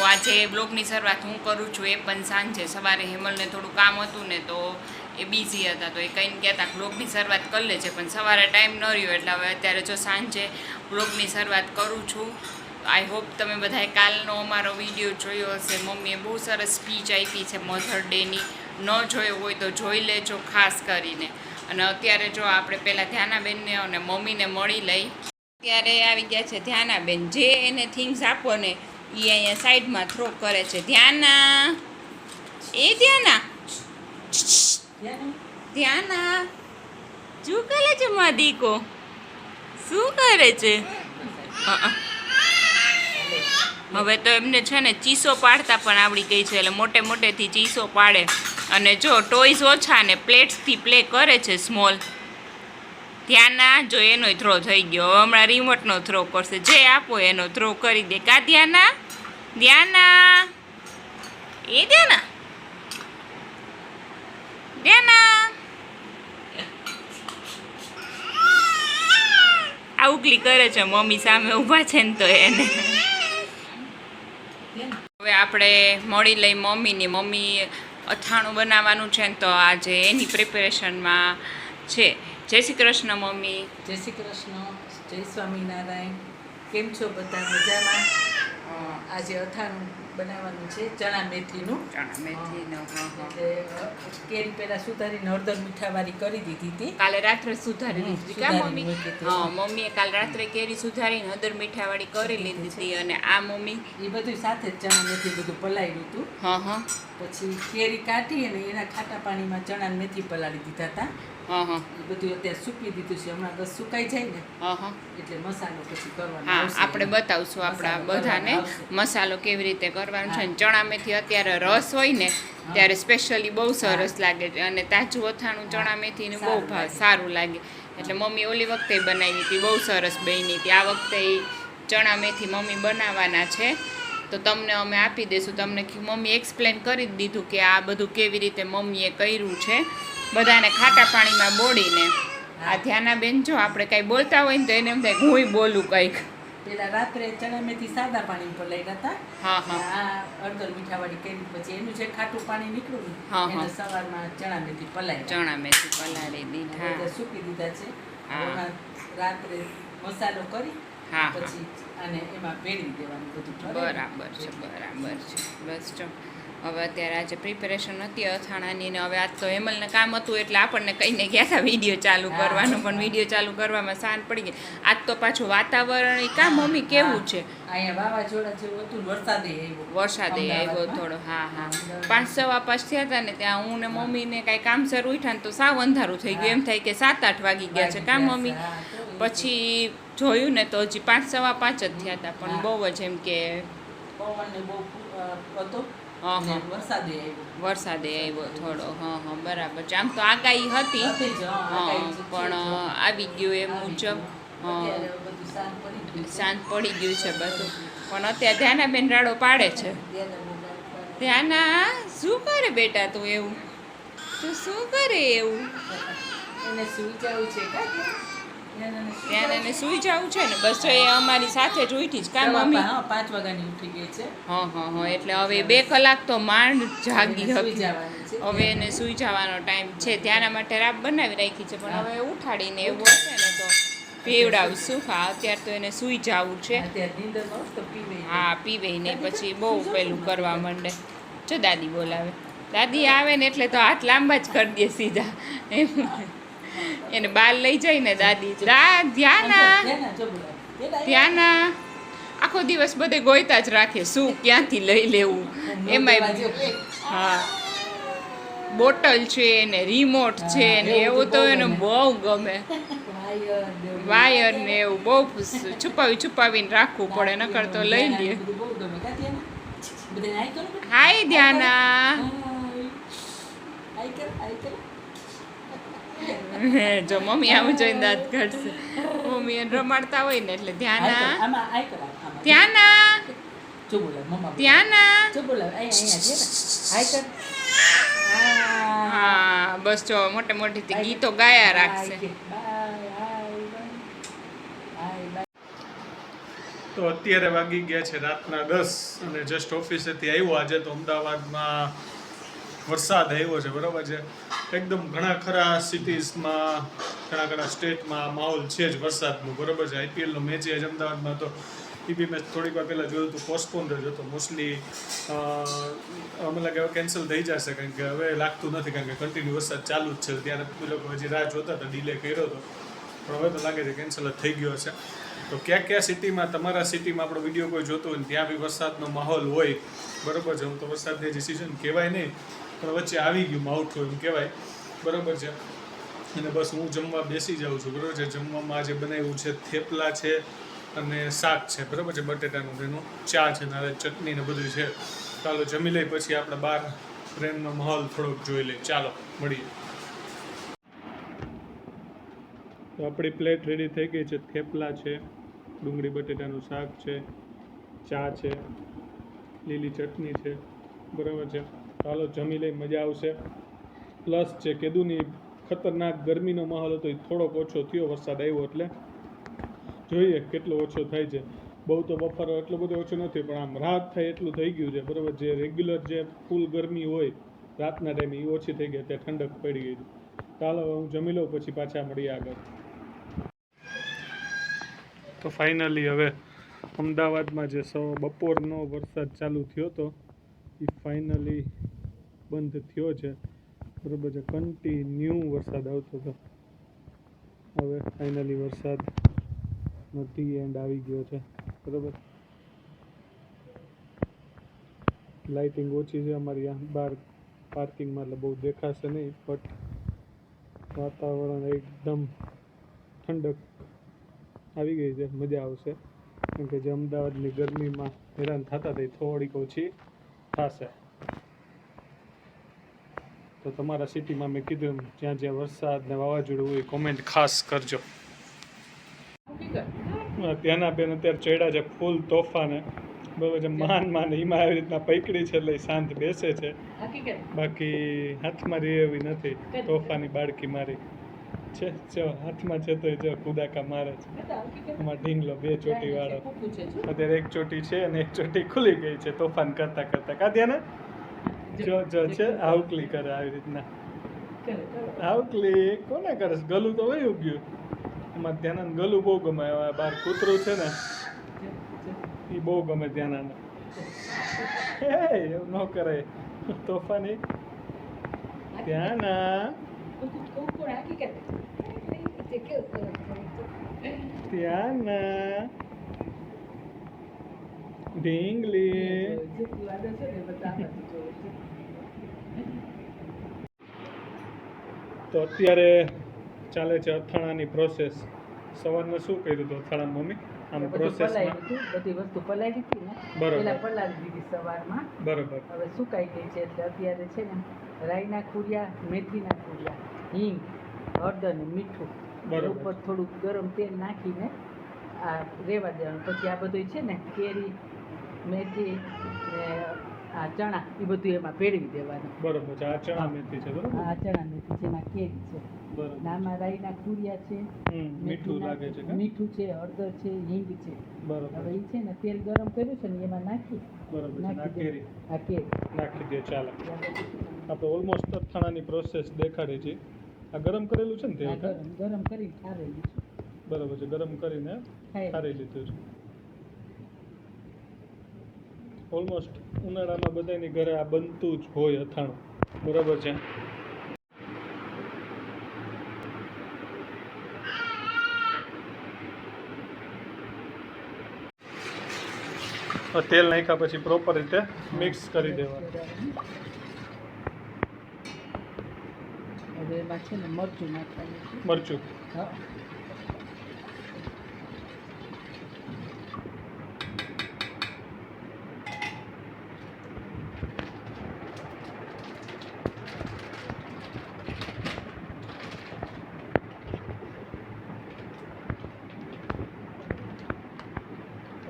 આજે બ્લોગની શરૂઆત હું કરું છું, એ પણ સાંજે. સવારે હેમલને થોડું કામ હતું ને તો એ બિઝી હતા, તો એ કંઈને કહેતા બ્લોગની શરૂઆત કરી લે છે, પણ સવારે ટાઈમ ન રહ્યો એટલે હવે અત્યારે જો સાંજે બ્લોગની શરૂઆત કરું છું. આઈ હોપ તમે બધાએ કાલનો અમારો વિડીયો જોયો હશે. મમ્મીએ બહુ સરસ સ્પીચ આપી છે મધર ડેની. ન જોયો હોય તો જોઈ લેજો ખાસ કરીને. અને અત્યારે જો આપણે પહેલાં ધ્યાનાબેનને અને મમ્મીને મળી લઈ. અત્યારે આવી ગયા છે ધ્યાનાબેન. જે એને થિંગ્સ આપો ને એ અહીંયા સાઈડમાં થ્રો કરે છે. ધ્યાના, એ ધ્યાના, ધ્યાના શું કરે છે મારા દીકો? શું કરે છે? હવે તો એમને છે ને ચીસો પાડતા પણ આવડી ગઈ છે, એટલે મોટે મોટેથી ચીસો પાડે. અને જો ટોયઝ ઓછા ને પ્લેટ્સથી પ્લે કરે છે સ્મોલ. ધ્યાના જો એનો થ્રો થઈ ગયો. હમણાં રિમોટનો થ્રો કરશે. જે આપો એનો થ્રો કરી દે. કા ધ્યાના? ધ્યાના, એ ધ્યાના, ધ્યાના આ ઉકલી કરે છે. મમ્મી સામે ઊભા છે ને તો એને. હવે આપણે મળી લઈ મમ્મીની. મમ્મી અથાણું બનાવવાનું છે ને તો આજે એની પ્રિપેરેશનમાં છે. જય શ્રી કૃષ્ણ મમ્મી. જય શ્રી કૃષ્ણ, જય સ્વામિનારાયણ. કેમ છો બધા? મજામાં? આજે અથાણું બનાવવાનું છે ચણા મેથીનું. ચણા મેથીનું. એટલે કેરી પહેલાં સુધારીને હળદર મીઠાવાળી કરી દીધી હતી. કાલે રાત્રે સુધારી લીધી કા મમ્મી? હા, મમ્મીએ કાલે રાત્રે કેરી સુધારીને હળદર મીઠાવાળી કરી લીધી હતી. અને આ મમ્મી એ બધું સાથે જ ચણા મેથી બધું પલાળ્યું હતું. હા હા. પછી કેરી કાઢી અને એના ખાટા પાણીમાં ચણા મેથી પલાળી દીધા હતા. હા હા. એ બધું અત્યારે સૂકવી દીધું છે. હમણાં બસ સુકાઈ જાય ને હા હા એટલે મસાલો પછી કરવાનો. હા, આપણે બતાવશું આપણા બધાને મસાલો કેવી રીતે કરવાનો છે. ચણા મેથી અત્યારે રસ હોય ને ત્યારે સ્પેશિયલી બહુ સરસ લાગે છે. અને તાજું અથાણું ચણા મેથીનું બહુ સારું લાગે. એટલે મમ્મી ઓલી વખતે બનાવી હતી, બહુ સરસ બની હતી. આ વખતે ચણા મેથી મમ્મી બનાવવાના છે, તો તમને અમે આપી દઈશું. તમને મમ્મી એક્સપ્લેન કરી દીધું કે આ બધું કેવી રીતે મમ્મીએ કર્યું છે, બધાને ખાટા પાણીમાં બોળીને. આ ધ્યાનાબેન જો આપણે કાંઈ બોલતા હોય ને તો એને એમ થાય હું બોલું કંઈક. પેલા રાત્રે ચણા મેથી સાદા પાણી પર લઈ હતા. હા હા. આ હળદર મીઠાવાળી કરી પછી એનું જે ખાટું પાણી નીકળ્યું ને એને સવારમાં ચણા મેથી પલાળી. ચણા મેથી પલાળી દીધા, સૂકી દીધા છે. રાત્રે મસાલો કરી પછી આને એમાં ભેળવી દેવાનું બધું. બરાબર છે, બરાબર છે. બસ જો હવે અત્યારે આજે પ્રિપેરેશન હતી અથાણાની ને. હવે આજ તો હેમલને કામ હતું એટલે આપણને કહીને ગયા હતા વિડીયો ચાલુ કરવાનું, પણ વિડીયો ચાલુ કરવામાં સાંજ પડી ગઈ. આજ તો પાછું વાતાવરણ કા મમ્મી કેવું છે? અહીંયા વાવાઝોડા જેવું હતું, વરસાદે આવ્યો થોડો. હા હા, 5 સવા 5 થયા હતા ને ત્યાં હું ને મમ્મીને કાંઈ કામસર ઉઠ્યા ને તો સાવ અંધારું થઈ ગયું. એમ થાય કે 7-8 વાગી ગયા છે કા મમ્મી? પછી જોયું ને તો હજી 5 સવા 5 જ થયા હતા, પણ બહુ જ એમ કે વરસાદે આવ્યો થોડો. હા હા, બરાબર છે. આમ તો આગાહી હતી પણ આવી ગયું એ મુજબ. શાંત પડી ગયું છે બધું. પણ અત્યારે ધ્યાનાબેન રાડો પાડે છે. ધ્યાના શું કરે બેટા તું? એવું તું શું કરે એવું? ત્યાં એને સુઈ જવું છે ને. બસ એ અમારી સાથે જ ઉઠી જ કામ મમ્મી. 5 વાગ્યાની ઉઠી ગઈ છે. હા હા હા. એટલે હવે 2 કલાક તો માંડ જાગી હતી. હવે એને સુઈ જવાનો ટાઈમ છે. ત્યાંના માટે રાબ બનાવી રાખી છે, પણ હવે ઉઠાડીને એવું હશે ને તો પીવડાવશું. હા, અત્યારે તો એને સુઈ જવું છે. હા, પીવે નહીં પછી બહુ પેલું કરવા માંડે. જો દાદી બોલાવે. દાદી આવે ને એટલે તો હાથ લાંબા જ કરી દે સીધા. એમ એને બાર લઈ જાય ને દાદી. ધ્યાના આખો દિવસ બધે ગોઈતા જ રાખે. શું ક્યાંથી લઈ લેવું એમાં. હા, બોટલ છે ને રિમોટ છે ને એવું તો એને બહુ ગમે. વાયર ને એવું બહુ છુપાવીને રાખવું પડે, નકર તો લઈ લે. હાય ધ્યાના. જો મમ્મી આમ જોઈને દાંત કાઢશે. મમ્મી એને રમાડતા હોય ને એટલે ધ્યાના, ધ્યાના, ધ્યાના. હા, બસ જો મોટે મોટીથી ગીતો ગાયા રાખશે. તો અત્યારે વાગી ગયા છે રાતના 10 અને જસ્ટ ઓફિસેથી આવ્યો. આજે તો અમદાવાદમાં વરસાદ આવ્યો છે, બરાબર છે. એકદમ ઘણા ખરા સિટીઝમાં, ઘણા સ્ટેટમાં માહોલ છે જ વરસાદનું, બરાબર છે. આઈપીએલનો મેચ જ અમદાવાદમાં તો એ બી મેચ થોડીક વાર પહેલાં જોયું હતું, પોસ્ટપોન જ હતો. મોસ્ટલી અમે લાગે હવે કેન્સલ થઈ જશે, કારણ કે હવે લાગતું નથી, કારણ કે કન્ટિન્યુ વરસાદ ચાલુ જ છે. ત્યારે એ લોકો હજી રાહ જોતા હતા, ડિલે કર્યો હતો, પણ હવે તો લાગે છે કેન્સલ જ થઈ ગયો છે. તો કયા સિટીમાં, તમારા સિટીમાં આપણો વિડીયો કોઈ જોતો હોય ને ત્યાં બી વરસાદનો માહોલ હોય, બરાબર છે. હું તો વરસાદની જે સિઝન કહેવાય નહીં, પણ વચ્ચે આવી ગયું માવઠું એમ કહેવાય, બરાબર છે. અને બસ હું જમવા બેસી જાઉં છું, બરાબર છે. જમવામાં આજે બનાવ્યું છે થેપલા છે અને શાક છે, બરાબર છે, બટેટાનું. એનું ચા છે ને ચટણી ને બધું છે. ચાલો જમી લઈ, પછી આપણે બહાર ટ્રેનનો માહોલ થોડોક જોઈ લઈએ. ચાલો મળીએ. તો આપણી પ્લેટ રેડી થઈ ગઈ છે. થેપલા છે, ડુંગળી બટેટાનું શાક છે, ચા છે, લીલી ચટણી છે, બરાબર છે. ચાલો જમી લઈ, મજા આવશે. પ્લસ છે કેદુની ખતરનાક ગરમીનો માહોલ હતો, એ થોડોક ઓછો થયો વરસાદ આવ્યો એટલે. જોઈએ કેટલો ઓછો થાય છે. બહુ તો બફારો એટલો બધો ઓછો નથી, પણ આમ રાહત થાય એટલું થઈ ગયું છે, બરાબર. જે રેગ્યુલર જે ફૂલ ગરમી હોય રાતના ટાઈમે એ ઓછી થઈ ગઈ, ત્યાં ઠંડક પડી ગઈ. ચાલો હું જમી લઉં, પછી પાછા મળીએ આગળ. તો ફાઇનલી હવે અમદાવાદમાં જે બપોરનો વરસાદ ચાલુ થયો હતો એ ફાઇનલી બંધ થયો છે, બરાબર છે. કન્ટિન્યુ વરસાદ આવતો હતો, હવે ફાઇનલી વરસાદ નથી એન્ડ આવી ગયો છે, બરાબર. લાઇટિંગ ઓછી છે અમારી બહાર પાર્કિંગમાં, એટલે બહુ દેખાશે નહીં, બટ વાતાવરણ એકદમ ઠંડક આવી ગઈ છે, મજા આવશે. કેમ કે જે અમદાવાદની ગરમીમાં હેરાન થતા હતા એ થોડીક ઓછી થશે. તો તમારા સિટીમાં મેં કીધું જ્યાં જ્યાં વરસાદ ને વાવાઝોડું હોય કોમેન્ટ ખાસ કરજો. ત્યાંના બેન અત્યારે ચડ્યા છે ફૂલ તોફાને, બરાબર છે. માન હિમા આવી રીતના પકડી છે એટલે શાંત બેસે છે, બાકી હાથમાં રહે એવી નથી. તોફાની બાળકી મારી છે, જો હાથમાં છે તો જો કુદાકા મારે છે. એમાં ઢીંગલો 2 ચોટી વાળો, અત્યારે 1 ચોટી છે અને 1 ચોટી ખુલી ગઈ છે તોફાન કરતા કાધ્યાને. જો છે આવકલી કરે આવી રીતના. આવકલી કોને કરે? ગલું તો વયું ગયું. એમાં ધ્યાન ગલું બહુ ગમે. બહાર કૂતરું છે ને એ બહુ ગમે ધ્યાન. એવું ન કરે તોફાની. ધ્યાન ધ્યાન ઢીંગલી. તો અત્યારે ચાલે છે અથાણાની પ્રોસેસ. સવારમાં શું કર્યું હતું અથાણા મમ્મી? આમ પ્રોસેસમાં બધી વસ્તુ પલાળી દીધી ને, પેલા પલાળી દીધી સવારમાં, બરોબર. હવે સુકાઈ ગઈ છે એટલે અત્યારે છે ને રાઈના ખુરિયા, મેથીના ખુરિયા, હિંગ, હળદર ને મીઠું, ઉપર થોડુંક ગરમ તેલ નાખીને આ રેવા દેવાનું. પછી આ બધું છે ને કેરી, મેથી ને આ ચણા એ બધું એમાં ભેળવી દેવાનું, બરોબર છે. આ ચણા મેથી છે, બરોબર. આ ચણા મેથી છે, એમાં કેરી છે, બરોબર. આમાં રાઈના ખુરિયા છે, મીઠું લાગે છે, મીઠું છે, હળદર છે, હિંગ છે, બરોબર. હવે એ છે ને તેલ ગરમ કર્યું છે ને એમાં નાખી, બરોબર. આ કેરી નાખી દે. ચાલો આપણે ઓલમોસ્ટ અથાણાની પ્રોસેસ દેખાડી છે. આ ગરમ કરેલું છે ને તેલ? ગરમ કરી ઠારેલું છે, બરોબર છે. ગરમ કરીને ઠારી લીધું છે. ઓલમોસ્ટ ઉનાળામાં બધાની ઘરે આ બનતું જ હોય અથાણું, બરાબર છે. તેલ નાખ્યા પછી પ્રોપર રીતે મિક્સ કરી દેવાનું. હવે એમાં છે ને મરચું નાખવાનું. મરચું, હા.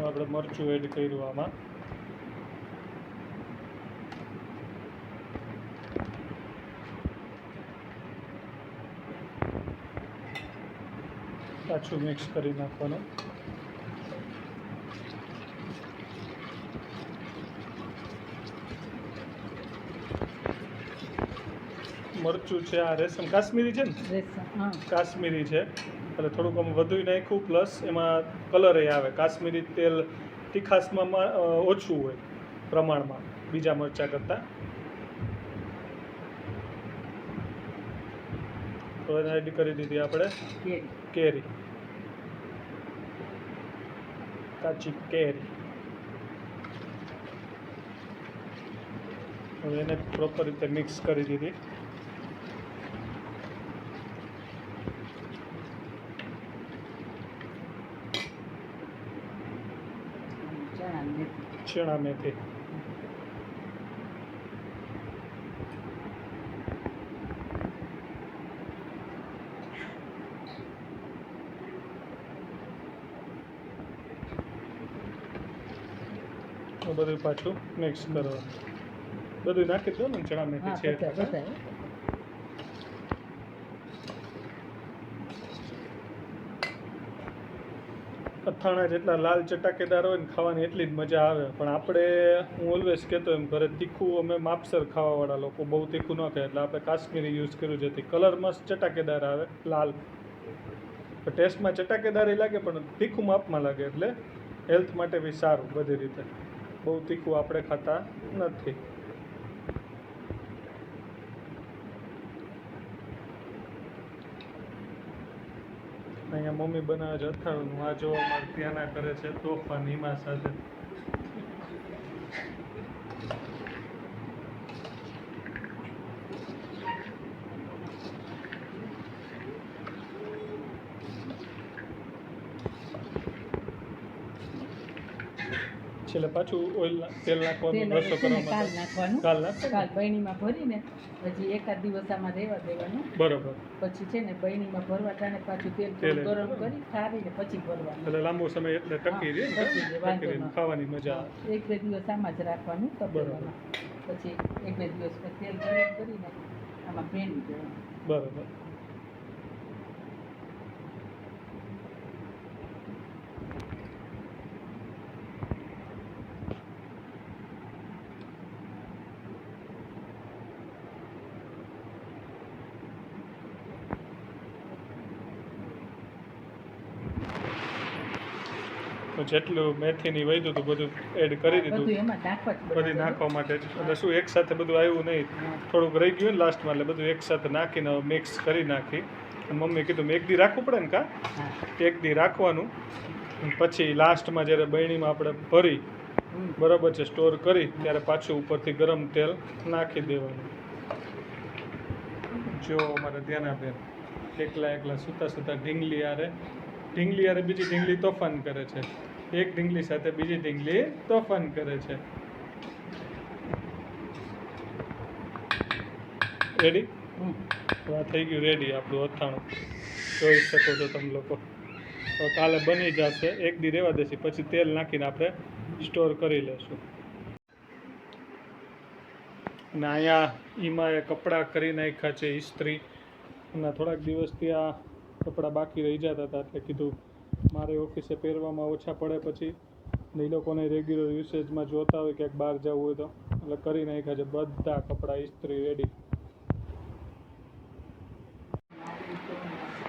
આપણે મરચું એડ કર્યું આમાં. પાછું મિક્સ કરી નાખવાનું. મરચું છે, આ રેશમ કાશ્મીરી છે ને, રેસમ હા કાશ્મીરી છે એટલે થોડુંક આમ વધુ નાખ્યું, પ્લસ એમાં કલર આવે. કાશ્મીરી તેલ તીખાસમાં ઓછું હોય પ્રમાણમાં બીજા મરચાં કરતાં. તો એને એડ કરી દીધી આપણે કેરી કેરી, કાચી કેરી. હવે એને પ્રોપર રીતે મિક્સ કરી દીધી. ચણા મેથી ચણા મેથી, બધું પાછું મિક્સ કરવાનું. બધું નાખી દો ને ચણા મેથી હા છે બધા એટલે. બધા અથાણા જેટલા લાલ ચટાકેદાર હોય ને ખાવાની એટલી જ મજા આવે. પણ આપણે, હું ઓલવેઝ કહેતો એમ, ઘરે તીખું અમે માપસર ખાવાવાળા લોકો, બહુ તીખું ન ખાય એટલે આપણે કાશ્મીરી યુઝ કર્યું, જેથી કલર મસ્ત ચટાકેદાર આવે, લાલ. ટેસ્ટમાં ચટાકેદારી લાગે પણ તીખું માપમાં લાગે, એટલે હેલ્થ માટે બી સારું બધી રીતે. બહુ તીખું આપણે ખાતા નથી. અહીંયા મમ્મી બનાવે છે અથાણું. આ જો અમારે ત્યાંના કરે છે તોફાન હિમા સાથે. છેલ્લે પાછું તેલ નાખવાનું, રસો તેલ કરવા કાલ માટે. નાખવાનું કાલ નાખો. કાલ બરણીમાં ભરીને પછી એકાદ દિવસ આમાં રહેવા દેવાનું. બરોબર. પછી છે ને બરણીમાં ભરવા ટાણે પાછું તેલ તેલ થોડું ગરમ કરી ઠારીને પછી ભરવાનું. એટલે લાંબો સમય એટલે ટકી રહે ને, ટકી રહે, વાંધો ટકી રહીને ન. ખાવાની મજા આવે. એક બે દિવસ આમાં જ રાખવાનું તપેલામાં. પછી એક બે દિવસ પછી તેલ ગરમ કરીને આમાં ભેંડી દેવાનું. બરોબર. તો જેટલું મેથીની વધ્યું હતું બધું એડ કરી દીધું. બધું એમાં નાખવા જ બધી બરાબર. નાખવા માટે જ. એટલે શું એક સાથે બધું આવ્યું નહીં, થોડુંક રહી ગયું ને લાસ્ટમાં, એટલે બધું એક સાથે નાખીને મિક્સ કરી નાખી. અને મમ્મીએ કીધું મેં એક દી રાખવું પડે ને, કા હા. એક દી રાખવાનું. અને પછી લાસ્ટમાં જ્યારે બરણીમાં આપણે ભરી બરાબર છે સ્ટોર કરી, ત્યારે પાછું ઉપરથી ગરમ તેલ નાખી દેવાનું. જો અમારે ત્યાંના બેન એકલા સૂતા ઢીંગલી આરે બીજી ઢીંગલી તોફાન કરે છે. એક ઢીંગલી સાથે બીજી ઢીંગલી તોફાન કરે છે. રેડી? હમ. આ થઈ ગયું રેડી આપણું અથાણું. જોઈ શકો છો તમે લોકો. તો કાલે બની જશે. એક દી રહેવા દેશે, પછી તેલ નાખીને આપણે સ્ટોર કરી લેશું. અને અહીંયા ઈમાએ કપડાં કરી નાખ્યા છે ઇસ્ત્રી. અને થોડાક દિવસથી આ કપડાં બાકી રહી જતા હતા, એટલે કીધું મારે ઓફિસે પહેરવામાં ઓછા પડે પછી, ને એ લોકોને રેગ્યુલર યુસેજમાં જોતા હોય ક્યાંક બહાર જવું હોય તો, એટલે કરી નાખ્યા છે બધા કપડાં ઇસ્ત્રી રેડી.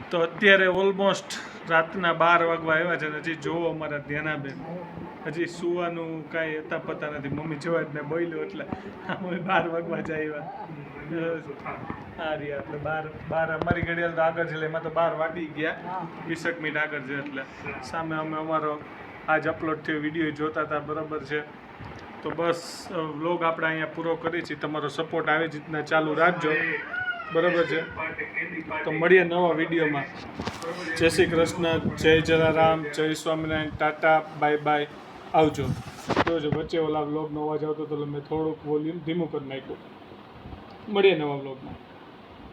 તો અત્યારે ઓલમોસ્ટ રાતના 12 વાગવા આવ્યા છે. હજી જોવો અમારા ધ્યાનાબેન હજી સુવાનું કાંઈ હતા પતા નથી. મમ્મી જોવા જ ને બોલ્યો એટલે અમે 12 વાગવા જ આવ્યા. હા રહ્યા એટલે 12 અમારી ઘડિયાળ તો આગળ છે એટલે એમાં તો 12 વાગી ગયા, 20 મિનિટ આગળ છે. એટલે સામે અમે અમારો આજ અપલોડ થયો વિડીયો જોતા હતા, બરાબર છે. તો બસ વ્લોગ આપણે અહીંયા પૂરો કરી છીએ. તમારો સપોર્ટ આવી જ રીતના ચાલુ રાખજો, બરાબર છે. તો મળીએ નવા વિડીયોમાં. જય શ્રી કૃષ્ણ, જય જલારામ, જય સ્વામિનારાયણ, ટાટા, બાય બાય, આવજો. જોજો વચ્ચે ઓલા વ્લોગનો અવાજ આવતો તો મેં થોડુંક વોલ્યુમ ધીમું કરી નાખ્યું. મળીએ નવા વ્લોગમાં.